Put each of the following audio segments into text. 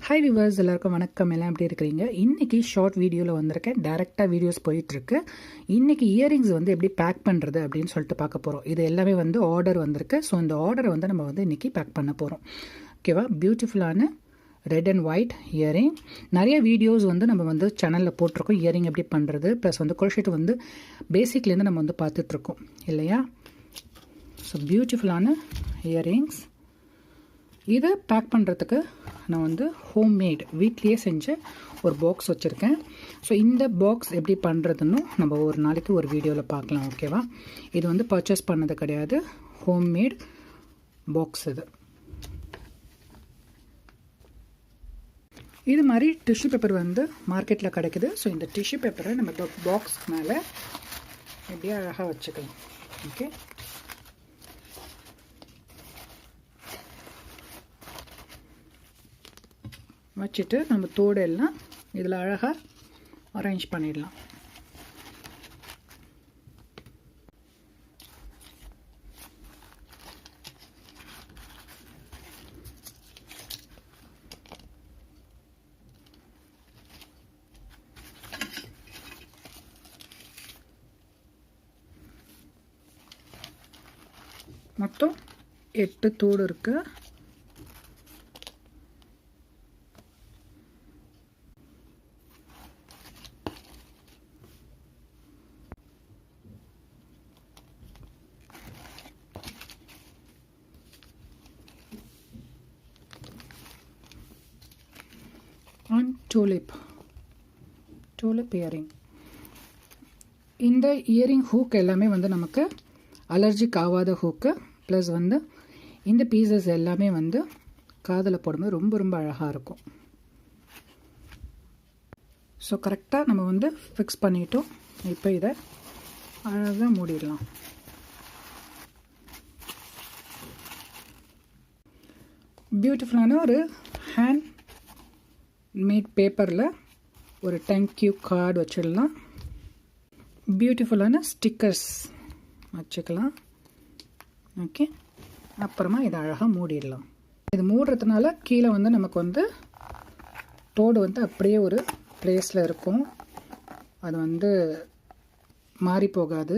Hi viewers, எல்லாருக்கும் வணக்கம். எல்லாம் எப்படி இருக்கிறீங்க? இன்றைக்கி ஷார்ட் வீடியோவில் வந்திருக்கேன். டேரெக்டாக வீடியோஸ் போயிட்டுருக்கு. இன்றைக்கி இயரிங்ஸ் வந்து எப்படி பேக் பண்ணுறது அப்படின்னு சொல்லிட்டு பார்க்க போகிறோம். இது எல்லாமே வந்து ஆர்டர் வந்திருக்கு. ஸோ இந்த ஆர்டரை வந்து நம்ம வந்து இன்றைக்கி பேக் பண்ண போகிறோம். ஓகேவா? பியூட்டிஃபுல்லான ரெட் அண்ட் ஒயிட் இயரிங். நிறைய வீடியோஸ் வந்து நம்ம வந்து சேனலில் போட்டிருக்கோம். இயரிங் எப்படி பண்ணுறது ப்ளஸ் வந்து குரோஷெட் வந்து பேசிக்லேருந்து நம்ம வந்து பார்த்துட்ருக்கோம் இல்லையா? ஸோ பியூட்டிஃபுல்லான இயரிங்ஸ். இதை பேக் பண்ணுறதுக்கு நான் வந்து ஹோம்மேட் வீட்லேயே செஞ்ச ஒரு பாக்ஸ் வச்சுருக்கேன். ஸோ இந்த பாக்ஸ் எப்படி பண்ணுறதுன்னு நம்ம ஒரு நாளைக்கு ஒரு வீடியோவில் பார்க்கலாம். ஓகேவா? இது வந்து பர்ச்சேஸ் பண்ணது கிடையாது, ஹோம்மேட் பாக்ஸ். இது மாதிரி டிஷ்யூ பேப்பர் வந்து மார்க்கெட்டில் கிடைக்குது. ஸோ இந்த டிஷ்யூ பேப்பரை நம்ம பாக்ஸ்க்கு மேலே எப்படியே அழகாக வச்சுக்கலாம். ஓகே, வச்சுட்டு நம்ம தோடு எல்லாம் இதில் அழகாக அரேஞ்ச் பண்ணிடலாம். மொத்தம் 8 தோடு இருக்குது. And tulip earring. இந்த இயரிங் ஹூக் எல்லாமே வந்து நமக்கு அலர்ஜிக் ஆகாத ஹூக்கு. ப்ளஸ் வந்து இந்த பீசஸ் எல்லாமே வந்து காதில் போடும்போது ரொம்ப ரொம்ப அழகாக இருக்கும். ஸோ கரெக்டாக நம்ம வந்து ஃபிக்ஸ் பண்ணிட்டோம். இப்போ இதை அழகாக மூடிடலாம். பியூட்டிஃபுல்லான ஒரு ஹேண்ட் மேட் பேப்பரில் ஒரு தேங்க்யூ கார்டு வச்சிடலாம். பியூட்டிஃபுல்லான ஸ்டிக்கர்ஸ் வச்சுக்கலாம். ஓகே, அப்புறமா இதை அழகாக மூடிடலாம். இது மூடுறதுனால கீழே வந்து நமக்கு வந்து தோடு வந்து அப்படியே ஒரு ப்ளேஸில் இருக்கும். அது வந்து மாறி போகாது.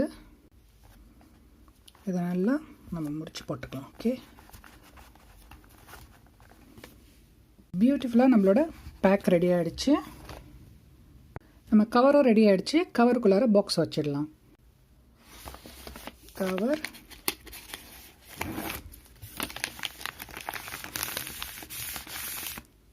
இதை நல்லா நம்ம முடிச்சு போட்டுக்கலாம். ஓகே, பியூட்டிஃபுல்லாக நம்மளோட பேக் ரெடி ஆகிடுச்சு. நம்ம கவரும் ரெடி ஆகிடுச்சு. கவருக்குள்ளார பாக்ஸ் வச்சிடலாம். கவர்